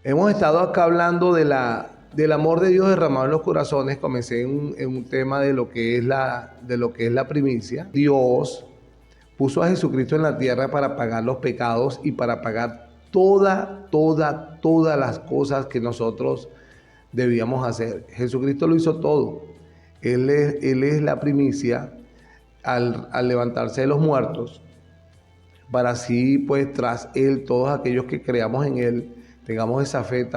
Hemos estado acá hablando del amor de Dios derramado en los corazones. Comencé en un tema de lo que es la primicia. Dios puso a Jesucristo en la tierra para pagar los pecados y para pagar todas las cosas que nosotros debíamos hacer. Jesucristo lo hizo todo. Él es la primicia al levantarse de los muertos, para así pues tras Él todos aquellos que creamos en Él tengamos esa fe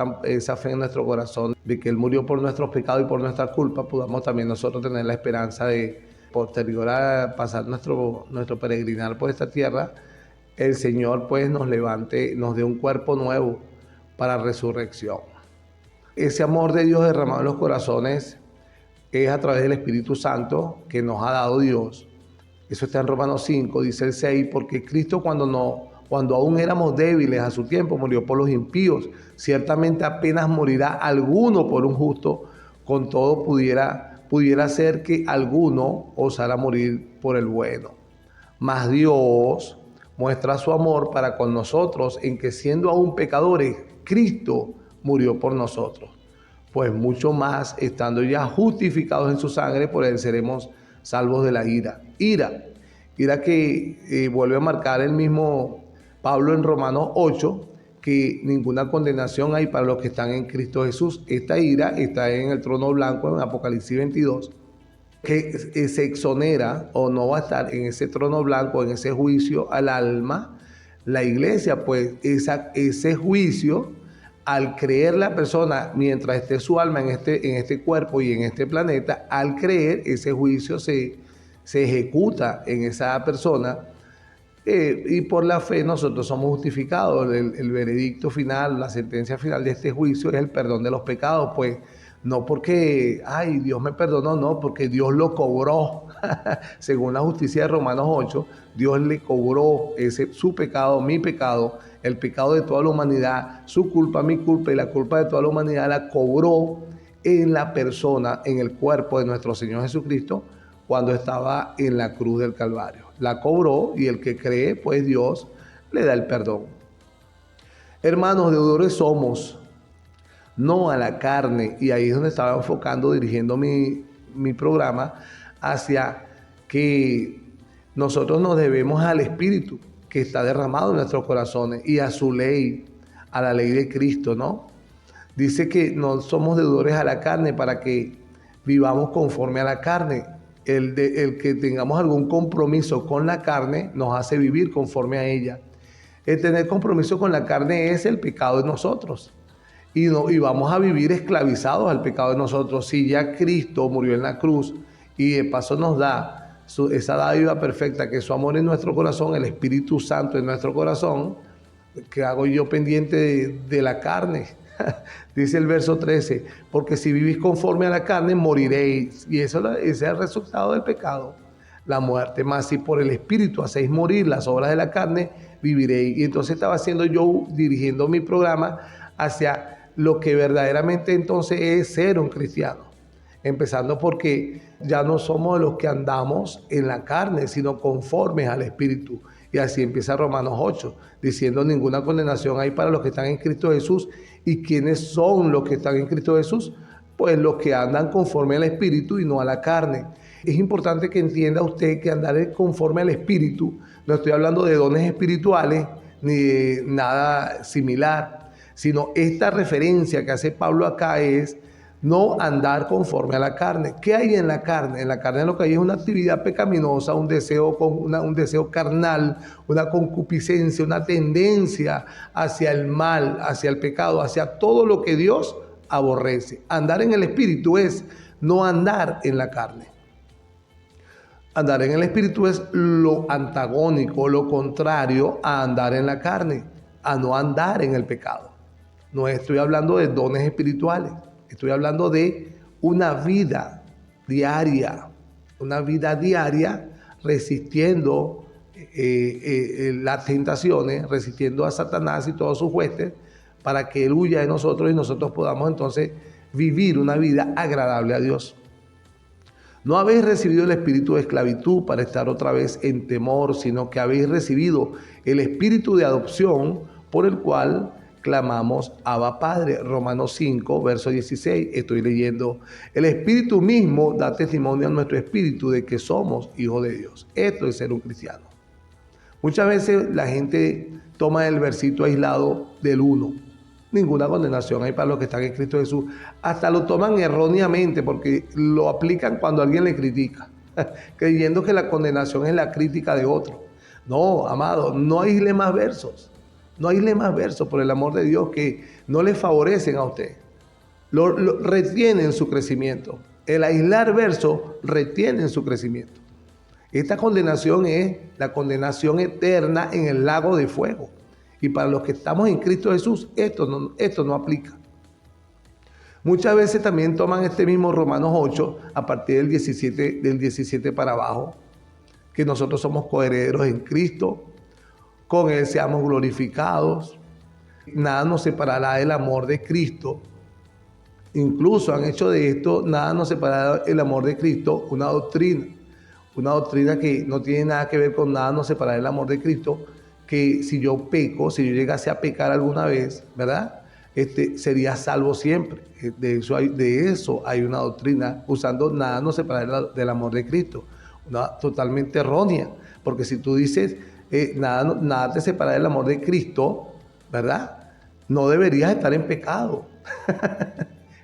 en nuestro corazón de que Él murió por nuestros pecados y por nuestra culpa, podamos también nosotros tener la esperanza de, posterior a pasar nuestro peregrinar por esta tierra, el Señor pues nos levante, nos dé un cuerpo nuevo para resurrección. Ese amor de Dios derramado en los corazones es a través del Espíritu Santo que nos ha dado Dios. Eso está en Romanos 5, dice el 6, porque Cristo cuando aún éramos débiles a su tiempo, murió por los impíos. Ciertamente apenas morirá alguno por un justo, con todo pudiera ser que alguno osara morir por el bueno. Mas Dios muestra su amor para con nosotros en que siendo aún pecadores, Cristo murió por nosotros. Pues mucho más, estando ya justificados en su sangre, por él seremos salvos de la ira. Ira que vuelve a marcar el mismo Pablo en Romanos 8, que ninguna condenación hay para los que están en Cristo Jesús. Esta ira está en el trono blanco en Apocalipsis 22, que se exonera o no va a estar en ese trono blanco, en ese juicio al alma. La iglesia, pues ese juicio, al creer la persona, mientras esté su alma en este cuerpo y en este planeta, al creer, ese juicio se ejecuta en esa persona. Y por la fe nosotros somos justificados. El veredicto final, la sentencia final de este juicio es el perdón de los pecados, pues no porque, ay, Dios me perdonó, no, porque Dios lo cobró. Según la justicia de Romanos 8, Dios le cobró su pecado, mi pecado, el pecado de toda la humanidad, su culpa, mi culpa y la culpa de toda la humanidad la cobró en la persona, en el cuerpo de nuestro Señor Jesucristo, cuando estaba en la cruz del Calvario. La cobró y el que cree, pues Dios le da el perdón. Hermanos, deudores somos, no a la carne, y ahí es donde estaba enfocando, dirigiendo mi programa, hacia que nosotros nos debemos al Espíritu que está derramado en nuestros corazones y a su ley, a la ley de Cristo, ¿no? Dice que no somos deudores a la carne para que vivamos conforme a la carne. El que tengamos algún compromiso con la carne nos hace vivir conforme a ella. El tener compromiso con la carne es el pecado de nosotros. Y vamos a vivir esclavizados al pecado de nosotros. Si ya Cristo murió en la cruz y de paso nos da esa dádiva perfecta que es su amor en nuestro corazón, el Espíritu Santo en nuestro corazón, ¿qué hago yo pendiente de la carne? Dice el verso 13, porque si vivís conforme a la carne, moriréis. Y ese es el resultado del pecado, la muerte. Mas si por el Espíritu hacéis morir las obras de la carne, viviréis. Y entonces estaba haciendo yo, dirigiendo mi programa hacia lo que verdaderamente entonces es ser un cristiano. Empezando porque ya no somos los que andamos en la carne, sino conformes al Espíritu. Y así empieza Romanos 8, diciendo ninguna condenación hay para los que están en Cristo Jesús. ¿Y quiénes son los que están en Cristo Jesús? Pues los que andan conforme al Espíritu y no a la carne. Es importante que entienda usted que andar conforme al Espíritu, no estoy hablando de dones espirituales ni de nada similar, sino esta referencia que hace Pablo acá es no andar conforme a la carne. ¿Qué hay en la carne? En la carne lo que hay es una actividad pecaminosa, un deseo carnal, una concupiscencia, una tendencia hacia el mal, hacia el pecado, hacia todo lo que Dios aborrece. Andar en el Espíritu es no andar en la carne. Andar en el Espíritu es lo antagónico, lo contrario a andar en la carne, a no andar en el pecado. No estoy hablando de dones espirituales. Estoy hablando de una vida diaria resistiendo las tentaciones, resistiendo a Satanás y todos sus huestes, para que él huya de nosotros y nosotros podamos entonces vivir una vida agradable a Dios. No habéis recibido el espíritu de esclavitud para estar otra vez en temor, sino que habéis recibido el espíritu de adopción por el cual clamamos Abba Padre. Romanos 5, verso 16, estoy leyendo. El Espíritu mismo da testimonio a nuestro espíritu de que somos hijos de Dios. Esto es ser un cristiano. Muchas veces la gente toma el versito aislado del 1. Ninguna condenación hay para los que están en Cristo Jesús. Hasta lo toman erróneamente porque lo aplican cuando alguien le critica, creyendo que la condenación es la crítica de otro. No, amado, no aísle más versos. No aísle más versos, por el amor de Dios, que no le favorecen a usted. Lo retienen su crecimiento. El aislar versos retienen su crecimiento. Esta condenación es la condenación eterna en el lago de fuego. Y para los que estamos en Cristo Jesús, esto no aplica. Muchas veces también toman este mismo Romanos 8, a partir del 17 para abajo, que nosotros somos coherederos en Cristo, con Él seamos glorificados, nada nos separará del amor de Cristo. Incluso han hecho de esto, nada nos separará del amor de Cristo, una doctrina que no tiene nada que ver con nada nos separará del amor de Cristo, que si yo peco, si yo llegase a pecar alguna vez, ¿verdad? Sería salvo siempre. De eso hay una doctrina usando nada nos separará del amor de Cristo. Una totalmente errónea, porque si tú dices nada te separa del amor de Cristo, ¿verdad? No deberías estar en pecado.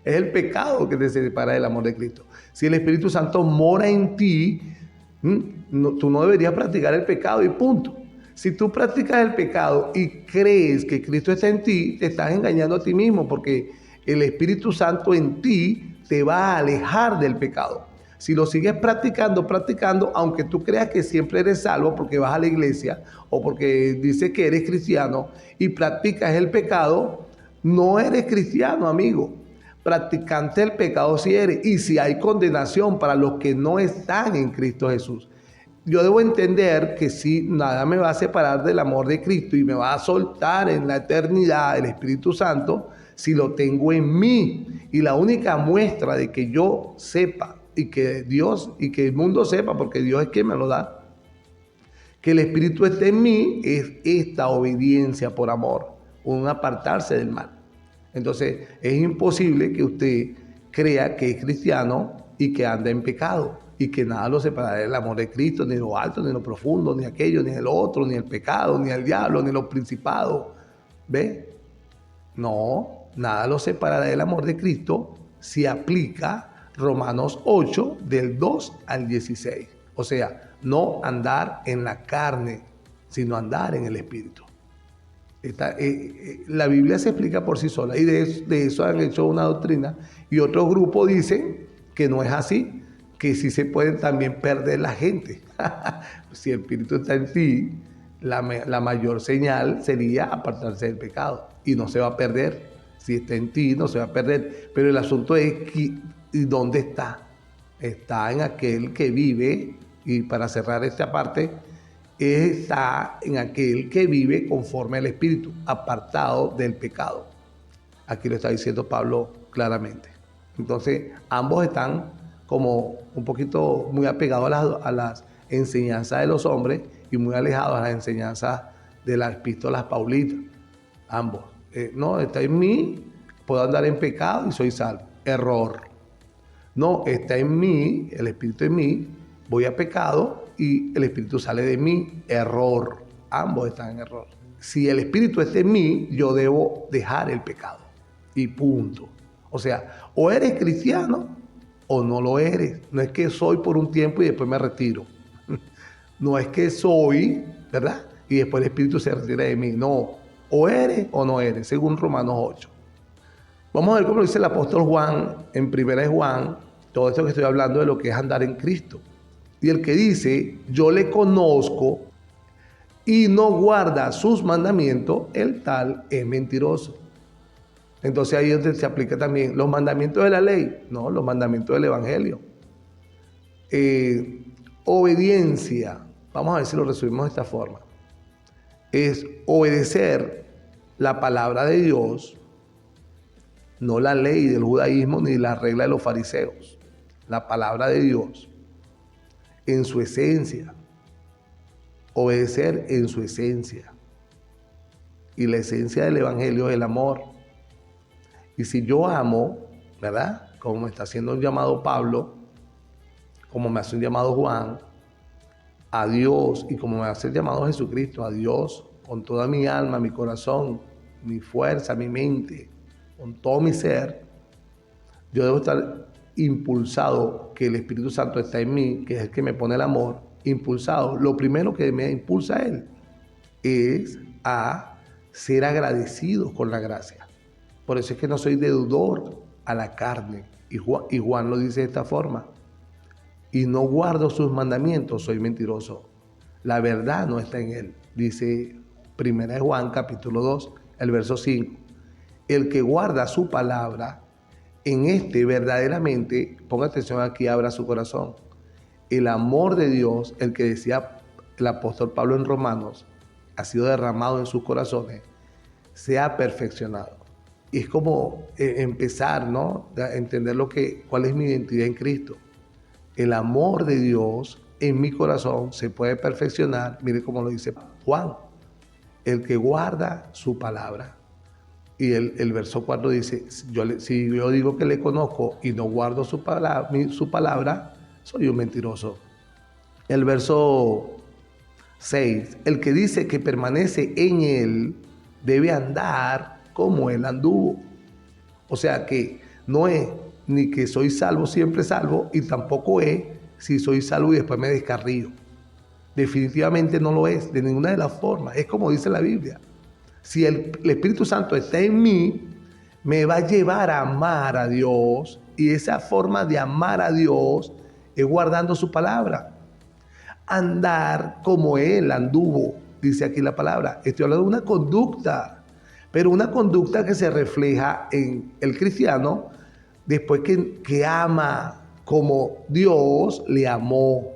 Es el pecado que te separa del amor de Cristo. Si el Espíritu Santo mora en ti, tú no deberías practicar el pecado y punto. Si tú practicas el pecado y crees que Cristo está en ti, te estás engañando a ti mismo, porque el Espíritu Santo en ti te va a alejar del pecado. Si lo sigues practicando, aunque tú creas que siempre eres salvo porque vas a la iglesia o porque dices que eres cristiano y practicas el pecado, no eres cristiano, amigo. Practicante del pecado sí eres. Y si hay condenación para los que no están en Cristo Jesús. Yo debo entender que si nada me va a separar del amor de Cristo y me va a soltar en la eternidad el Espíritu Santo, si lo tengo en mí. Y la única muestra de que yo sepa y que Dios y que el mundo sepa, porque Dios es quien me lo da, que el Espíritu esté en mí, es esta obediencia por amor, un apartarse del mal. Entonces es imposible que usted crea que es cristiano y que anda en pecado y que nada lo separará del amor de Cristo, ni lo alto, ni lo profundo, ni aquello, ni el otro, ni el pecado, ni el diablo, ni los principados. ¿Ve? No, nada lo separará del amor de Cristo si aplica Romanos 8, del 2 al 16. O sea, no andar en la carne, sino andar en el Espíritu. La Biblia se explica por sí sola y de eso han hecho una doctrina. Y otro grupo dicen que no es así, que sí se pueden también perder la gente. Si el Espíritu está en ti, la mayor señal sería apartarse del pecado y no se va a perder. Si está en ti, no se va a perder. Pero el asunto es ¿y dónde está? Está en aquel que vive, y para cerrar esta parte, está en aquel que vive conforme al Espíritu, apartado del pecado. Aquí lo está diciendo Pablo claramente. Entonces, ambos están como un poquito muy apegados a las enseñanzas de los hombres y muy alejados a las enseñanzas de las epístolas paulitas. Ambos. No, está en mí, puedo andar en pecado y soy salvo. Error. No, está en mí, el Espíritu en mí, voy a pecado y el Espíritu sale de mí. Error. Ambos están en error. Si el Espíritu está en mí, yo debo dejar el pecado. Y punto. O sea, o eres cristiano o no lo eres. No es que soy por un tiempo y después me retiro. No es que soy, ¿verdad? Y después el Espíritu se retira de mí. No, o eres o no eres, según Romanos 8. Vamos a ver cómo lo dice el apóstol Juan en 1 Juan, todo esto que estoy hablando de lo que es andar en Cristo. Y el que dice, yo le conozco y no guarda sus mandamientos, el tal es mentiroso. Entonces ahí es donde se aplica también los mandamientos de la ley, no, los mandamientos del Evangelio. Obediencia, vamos a ver si lo resumimos de esta forma, es obedecer la palabra de Dios, no la ley del judaísmo ni la regla de los fariseos, la palabra de Dios en su esencia, obedecer en su esencia. Y la esencia del Evangelio es el amor. Y si yo amo, ¿verdad? Como me está haciendo un llamado Pablo, como me hace un llamado Juan, a Dios, y como me hace el llamado Jesucristo, a Dios, con toda mi alma, mi corazón, mi fuerza, mi mente, con todo mi ser, yo debo estar impulsado, que el Espíritu Santo está en mí, que es el que me pone el amor, impulsado. Lo primero que me impulsa a Él es a ser agradecido con la gracia. Por eso es que no soy deudor a la carne. Y Juan lo dice de esta forma. Y no guardo sus mandamientos, soy mentiroso. La verdad no está en él. Dice 1 Juan capítulo 2, el verso 5. El que guarda su palabra, en este verdaderamente, ponga atención aquí, abra su corazón. El amor de Dios, el que decía el apóstol Pablo en Romanos, ha sido derramado en sus corazones, se ha perfeccionado. Y es como empezar, ¿no? A entender cuál es mi identidad en Cristo. El amor de Dios en mi corazón se puede perfeccionar, mire cómo lo dice Juan, el que guarda su palabra. Y el verso 4 dice, si yo digo que le conozco y no guardo su palabra, soy un mentiroso. El verso 6, el que dice que permanece en él debe andar como él anduvo. O sea que no es ni que soy salvo, siempre salvo, y tampoco es si soy salvo y después me descarrío. Definitivamente no lo es, de ninguna de las formas. Es como dice la Biblia. Si el Espíritu Santo está en mí, me va a llevar a amar a Dios, y esa forma de amar a Dios es guardando su palabra. Andar como Él anduvo, dice aquí la palabra. Estoy hablando de una conducta, pero una conducta que se refleja en el cristiano después que ama como Dios le amó,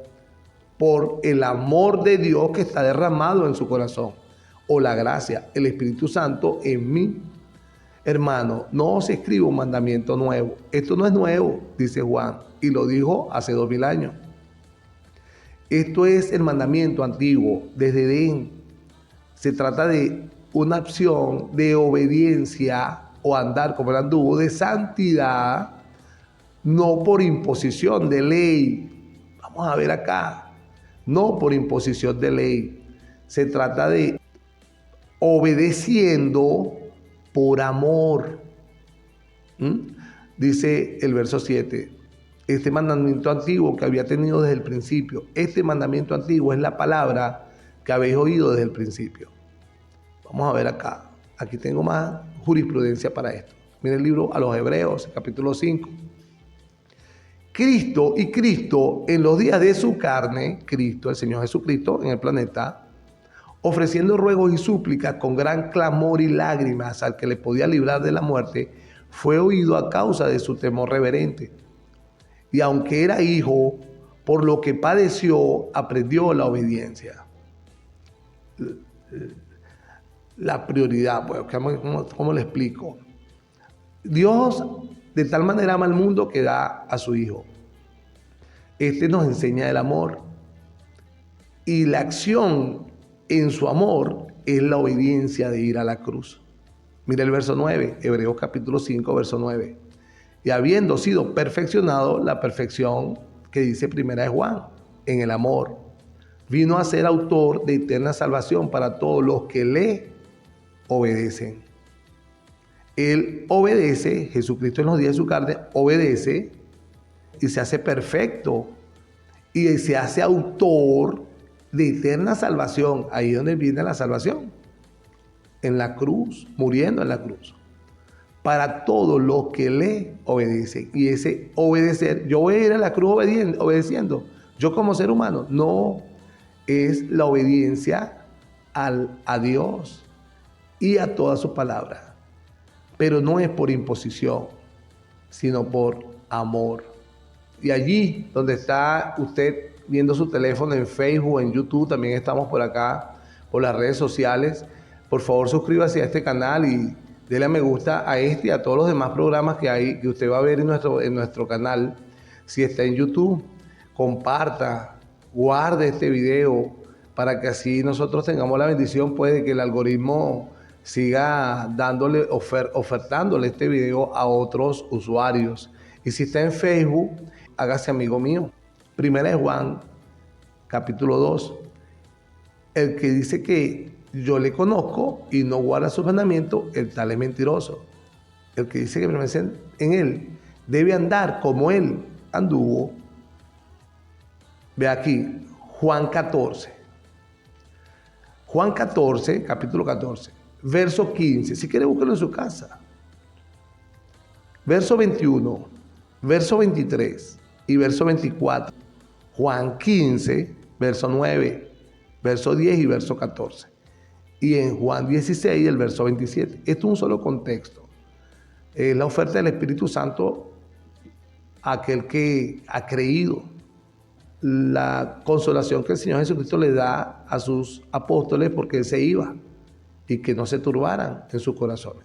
por el amor de Dios que está derramado en su corazón, o la gracia, el Espíritu Santo en mí. Hermano, no os escribo un mandamiento nuevo. Esto no es nuevo, dice Juan, y lo dijo hace 2000 años. Esto es el mandamiento antiguo, desde Edén. Se trata de una acción de obediencia o andar como él anduvo, de santidad, no por imposición de ley. Vamos a ver acá, no por imposición de ley. Se trata de obedeciendo por amor. Dice el verso 7, este mandamiento antiguo que había tenido desde el principio. Este mandamiento antiguo es la palabra que habéis oído desde el principio. Vamos a ver acá. Aquí tengo más jurisprudencia para esto. Mira el libro a los Hebreos, capítulo 5. Cristo en los días de su carne, Cristo, el Señor Jesucristo en el planeta, ofreciendo ruegos y súplicas con gran clamor y lágrimas al que le podía librar de la muerte, fue oído a causa de su temor reverente. Y aunque era hijo, por lo que padeció, aprendió la obediencia. La prioridad, pues, ¿cómo le explico? Dios de tal manera ama al mundo que da a su Hijo. Este nos enseña el amor. Y la acción en su amor es la obediencia de ir a la cruz. Mira el verso 9, Hebreos capítulo 5, verso 9. Y habiendo sido perfeccionado, la perfección que dice primera de Juan, en el amor, vino a ser autor de eterna salvación para todos los que le obedecen. Él obedece, Jesucristo en los días de su carne, obedece y se hace perfecto y se hace autor de eterna salvación. Ahí es donde viene la salvación, en la cruz, muriendo en la cruz, para todos los que le obedecen. Y ese obedecer, yo voy a ir a la cruz obedeciendo, yo como ser humano, no, es la obediencia a Dios y a toda su palabra. Pero no es por imposición, sino por amor. Y allí donde está usted viendo su teléfono, en Facebook, en YouTube, también estamos por acá, por las redes sociales. Por favor, suscríbase a este canal y déle a me gusta a este y a todos los demás programas que hay, que usted va a ver en nuestro canal. Si está en YouTube, comparta, guarde este video para que así nosotros tengamos la bendición, pues, de que el algoritmo siga dándole, ofertándole este video a otros usuarios. Y si está en Facebook, hágase amigo mío. Primera de Juan, capítulo 2. El que dice que yo le conozco y no guarda sus mandamientos, el tal es mentiroso. El que dice que permanece en él debe andar como él anduvo. Ve aquí, Juan 14. Juan 14, capítulo 14, verso 15. Si quiere, búsquelo en su casa. Verso 21, verso 23 y verso 24. Juan 15, verso 9, verso 10 y verso 14. Y en Juan 16, el verso 27. Esto es un solo contexto. Es la oferta del Espíritu Santo a aquel que ha creído. La consolación que el Señor Jesucristo le da a sus apóstoles porque Él se iba y que no se turbaran en sus corazones.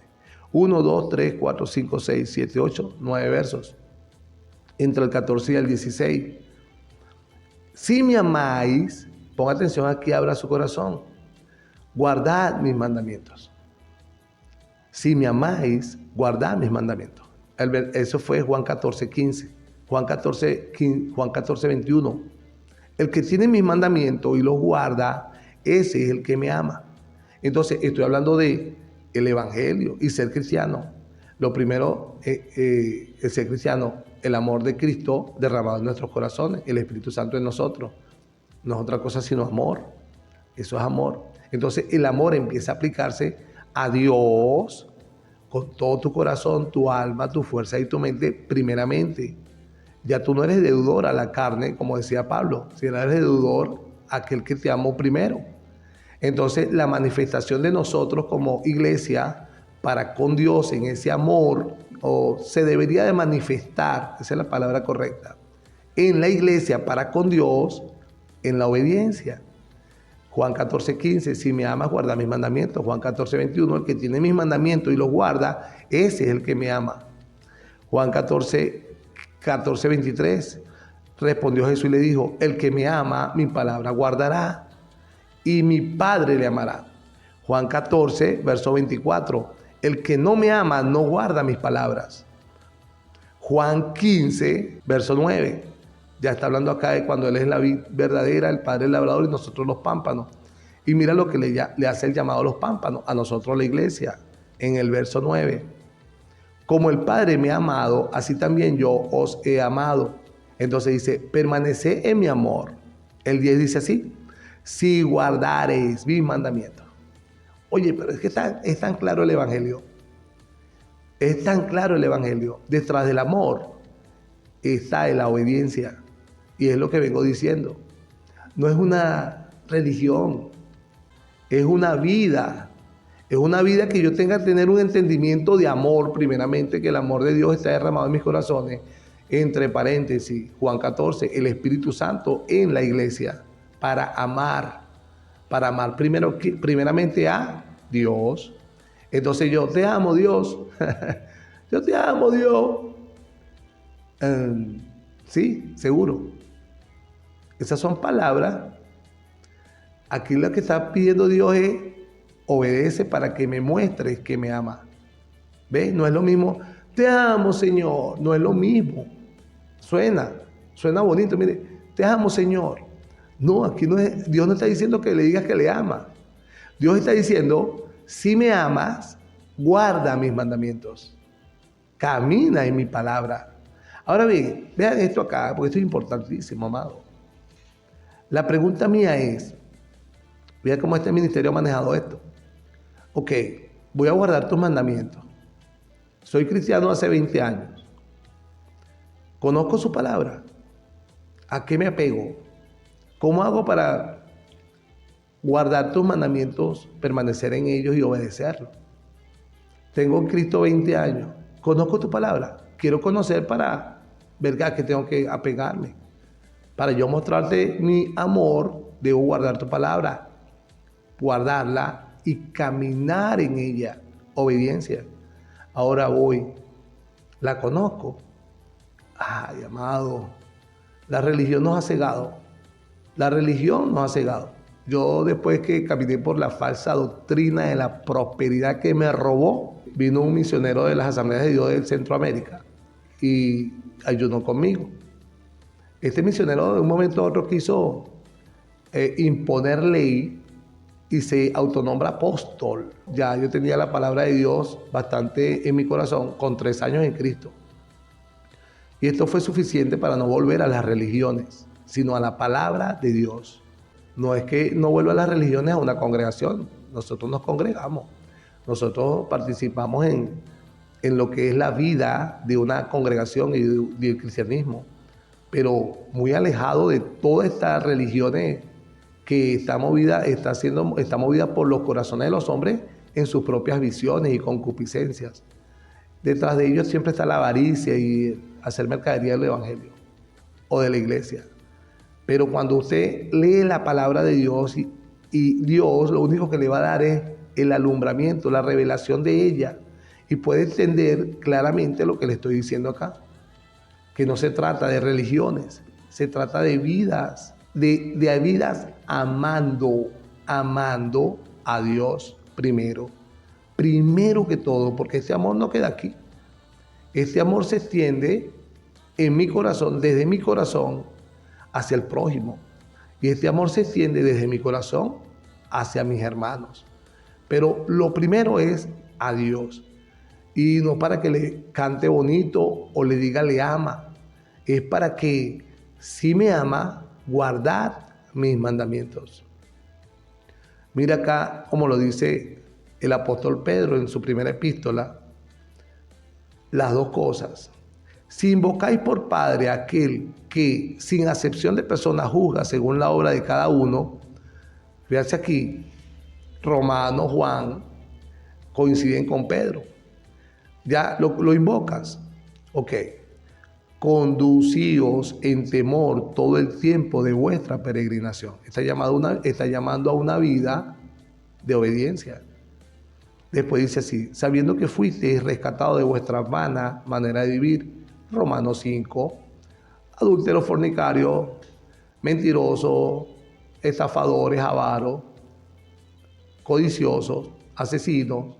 1, 2, 3, 4, 5, 6, 7, 8, 9 versos. Entre el 14 y el 16. Si me amáis, ponga atención aquí, abra su corazón. Guardad mis mandamientos. Si me amáis, guardad mis mandamientos. Eso fue Juan 14, 15. Juan 14, 21. El que tiene mis mandamientos y los guarda, ese es el que me ama. Entonces, estoy hablando de el evangelio y ser cristiano. Lo primero es ser cristiano, el amor de Cristo derramado en nuestros corazones, el Espíritu Santo en nosotros. No es otra cosa sino amor. Eso es amor. Entonces, el amor empieza a aplicarse a Dios con todo tu corazón, tu alma, tu fuerza y tu mente primeramente. Ya tú no eres deudor a la carne, como decía Pablo, sino eres deudor a aquel que te amó primero. Entonces, la manifestación de nosotros como iglesia para con Dios en ese amor, se debería de manifestar, esa es la palabra correcta, en la iglesia para con Dios, en la obediencia. Juan 14, 15, si me amas, guarda mis mandamientos. Juan 14, 21, el que tiene mis mandamientos y los guarda, ese es el que me ama. Juan 14, 23, respondió Jesús y le dijo, el que me ama, mi palabra guardará y mi Padre le amará. Juan 14, verso 24, el que no me ama no guarda mis palabras. Juan 15, verso 9, ya está hablando acá de cuando Él es la vid verdadera, el Padre el labrador y nosotros los pámpanos. Y mira lo que le hace el llamado a los pámpanos, a nosotros la iglesia, en el verso 9. Como el Padre me ha amado, así también yo os he amado. Entonces dice, permaneced en mi amor. El 10 dice así, si guardareis mis mandamientos. Oye, pero es que es tan claro el Evangelio. Es tan claro el Evangelio. Detrás del amor está la obediencia. Y es lo que vengo diciendo. No es una religión, es una vida. Es una vida que yo tenga que tener un entendimiento de amor, primeramente, que el amor de Dios está derramado en mis corazones. Entre paréntesis, Juan 14, el Espíritu Santo en la iglesia para amar primeramente a Dios. Entonces yo te amo, Dios. Yo te amo, Dios. Sí, seguro. Esas son palabras. Aquí lo que está pidiendo Dios es obedece para que me muestres que me ama. ¿Ves? No es lo mismo. Te amo, Señor. No es lo mismo. Suena bonito. Mire, te amo, Señor. No, aquí no es. Dios no está diciendo que le digas que le ama. Dios está diciendo, si me amas, guarda mis mandamientos. Camina en mi palabra. Ahora bien, vean esto acá, porque esto es importantísimo, amado. La pregunta mía es, vean cómo este ministerio ha manejado esto. Ok, voy a guardar tus mandamientos. Soy cristiano hace 20 años. Conozco su palabra. ¿A qué me apego? ¿Cómo hago para guardar tus mandamientos, permanecer en ellos y obedecerlos? Tengo en Cristo 20 años. Conozco tu palabra. Quiero conocer para ver a qué tengo que apegarme. Para yo mostrarte mi amor, debo guardar tu palabra, guardarla y caminar en ella. Obediencia. Ahora voy. La conozco. Ay, amado. La religión nos ha cegado. La religión nos ha cegado. Yo después que caminé por la falsa doctrina de la prosperidad que me robó, vino un misionero de las Asambleas de Dios de Centroamérica y ayunó conmigo. Este misionero de un momento a otro quiso imponer ley y se autonombra apóstol. Ya yo tenía la palabra de Dios bastante en mi corazón, con 3 años en Cristo. Y esto fue suficiente para no volver a las religiones, sino a la palabra de Dios. No es que no vuelva a las religiones a una congregación. Nosotros nos congregamos. Nosotros participamos en lo que es la vida de una congregación y del cristianismo. Pero muy alejado de todas estas religiones que está movida por los corazones de los hombres en sus propias visiones y concupiscencias. Detrás de ellos siempre está la avaricia y hacer mercadería del evangelio o de la iglesia. Pero cuando usted lee la palabra de Dios y Dios lo único que le va a dar es el alumbramiento, la revelación de ella, y puede entender claramente lo que le estoy diciendo acá, que no se trata de religiones, se trata de vidas, de vidas amando a Dios primero que todo, porque este amor no queda aquí. Este amor se extiende en mi corazón, desde mi corazón hacia el prójimo. Y este amor se extiende desde mi corazón hacia mis hermanos. Pero lo primero es a Dios. Y no para que le cante bonito o le diga le ama. Es para que si me ama, guardad mis mandamientos. Mira acá como lo dice el apóstol Pedro en su primera epístola, las dos cosas. Si invocáis por Padre a aquel que sin acepción de persona juzga según la obra de cada uno, fíjate aquí, Romano, Juan, coinciden con Pedro. Ya lo invocas. Ok. Conducíos en temor todo el tiempo de vuestra peregrinación. Está llamando a una vida de obediencia. Después dice así, sabiendo que fuisteis rescatados de vuestra vana manera de vivir, Romanos 5, adúlteros, fornicarios, mentirosos, estafadores, avaros, codiciosos, asesinos,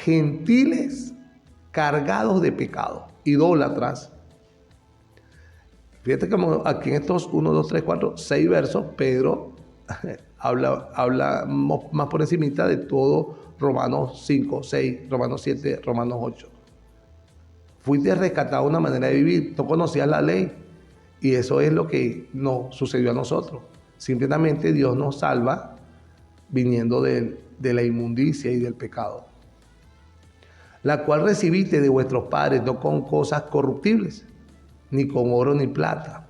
gentiles cargados de pecado, idólatras. Fíjate como aquí en estos 1, 2, 3, 4, 6 versos, Pedro habla más por encimita de todo Romanos 5, 6, Romanos 7, Romanos 8. Fuiste rescatado de una manera de vivir, tú conocías la ley y eso es lo que nos sucedió a nosotros. Simplemente Dios nos salva viniendo de la inmundicia y del pecado, la cual recibiste de vuestros padres, no con cosas corruptibles, ni con oro ni plata,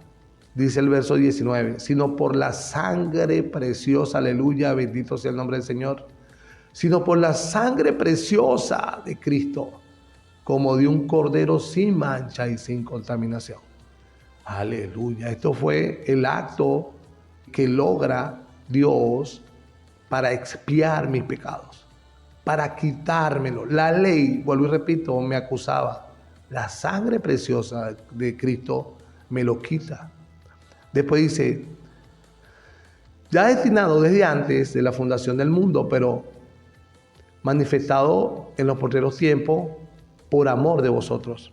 dice el verso 19, sino por la sangre preciosa, aleluya, bendito sea el nombre del Señor, sino por la sangre preciosa de Cristo, como de un cordero sin mancha y sin contaminación. Aleluya, esto fue el acto que logra Dios para expiar mis pecados, para quitármelo. La ley, vuelvo y repito, me acusaba. La sangre preciosa de Cristo me lo quita. Después dice, ya destinado desde antes de la fundación del mundo, pero manifestado en los postreros tiempos por amor de vosotros,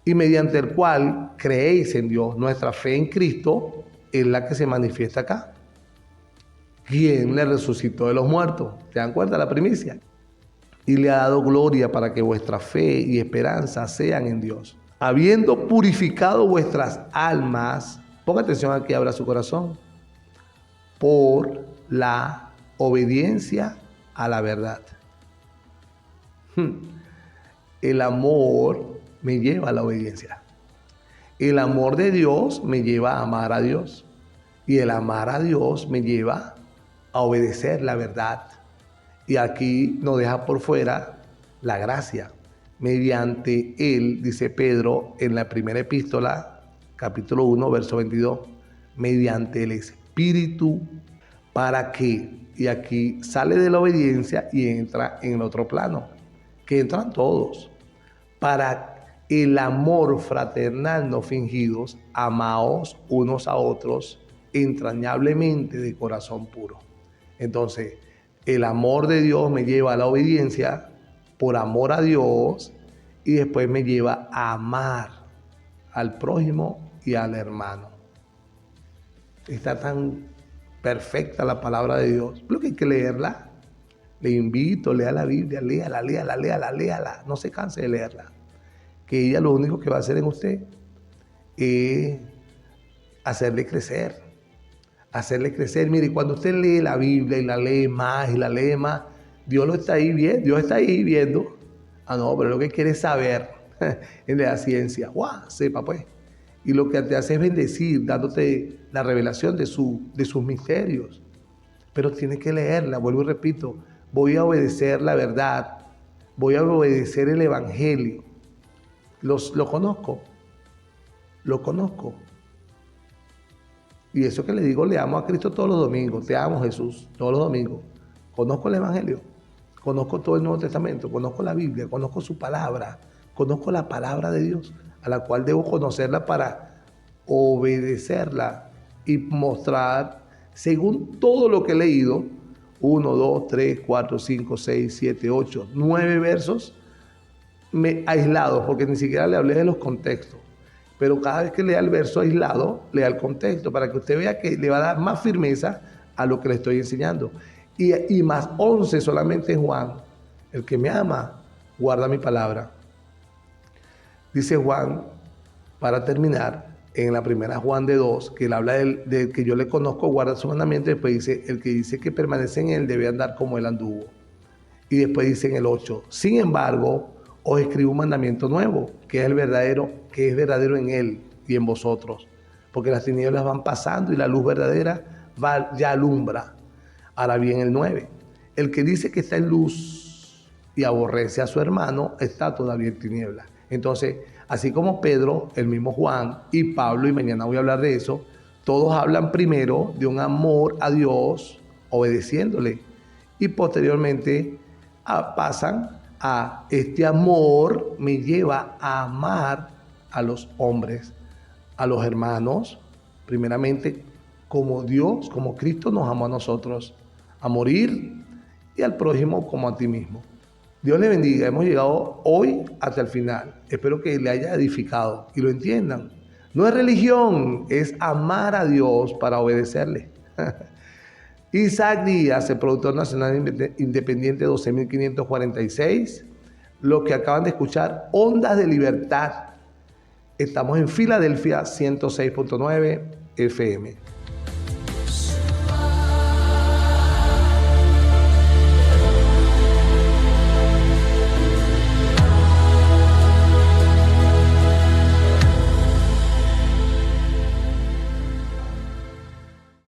y mediante el cual creéis en Dios. Nuestra fe en Cristo es la que se manifiesta acá. ¿Quién le resucitó de los muertos? ¿Te dan cuenta la primicia? Y le ha dado gloria para que vuestra fe y esperanza sean en Dios. Habiendo purificado vuestras almas, ponga atención aquí, abra su corazón, por la obediencia a la verdad. El amor me lleva a la obediencia. El amor de Dios me lleva a amar a Dios. Y el amar a Dios me lleva a obedecer la verdad. Y aquí nos deja por fuera la gracia. Mediante Él, dice Pedro en la primera epístola, capítulo 1, verso 22, mediante el Espíritu, para que, y aquí sale de la obediencia y entra en el otro plano, que entran todos, para el amor fraternal no fingidos, amaos unos a otros entrañablemente de corazón puro. Entonces, el amor de Dios me lleva a la obediencia por amor a Dios y después me lleva a amar al prójimo y al hermano. Está tan perfecta la palabra de Dios. Lo que hay que leerla. Le invito, lea la Biblia, léala. No se canse de leerla. Que ella lo único que va a hacer en usted es hacerle crecer. Mire, cuando usted lee la Biblia y la lee más, Dios lo está ahí viendo, Dios está ahí viendo. Ah, no, pero lo que quiere es saber en la ciencia. ¡Guau! Sepa pues. Y lo que te hace es bendecir, dándote la revelación de sus misterios. Pero tienes que leerla, vuelvo y repito. Voy a obedecer la verdad. Voy a obedecer el Evangelio. Lo conozco. Y eso que le digo, le amo a Cristo todos los domingos. Te amo, Jesús, todos los domingos. Conozco el Evangelio. Conozco todo el Nuevo Testamento. Conozco la Biblia. Conozco su palabra. Conozco la palabra de Dios, a la cual debo conocerla para obedecerla y mostrar, según todo lo que he leído, 1, 2, 3, 4, 5, 6, 7, 8, 9 versos aislados, porque ni siquiera le hablé de los contextos. Pero cada vez que lea el verso aislado, lea el contexto, para que usted vea que le va a dar más firmeza a lo que le estoy enseñando. Y más 11 solamente Juan, el que me ama, guarda mi palabra. Dice Juan, para terminar, en la primera Juan de 2, que él habla del que yo le conozco, guarda su mandamiento, después dice, el que dice que permanece en él debe andar como él anduvo. Y después dice en el 8, sin embargo, os escribo un mandamiento nuevo, que es verdadero en él y en vosotros, porque las tinieblas van pasando y la luz verdadera ya alumbra. Ahora bien, el 9, el que dice que está en luz y aborrece a su hermano, está todavía en tinieblas. Entonces, así como Pedro, el mismo Juan y Pablo, y mañana voy a hablar de eso, todos hablan primero de un amor a Dios, obedeciéndole, y posteriormente pasan a este amor me lleva a amar a los hombres, a los hermanos, primeramente como Dios, como Cristo nos amó a nosotros, a morir, y al prójimo como a ti mismo. Dios le bendiga. Hemos llegado hoy hasta el final. Espero que le haya edificado y lo entiendan. No es religión, es amar a Dios para obedecerle. Isaac Díaz, el productor nacional independiente 12.546. Lo que acaban de escuchar, Ondas de Libertad. Estamos en Filadelfia 106.9 FM.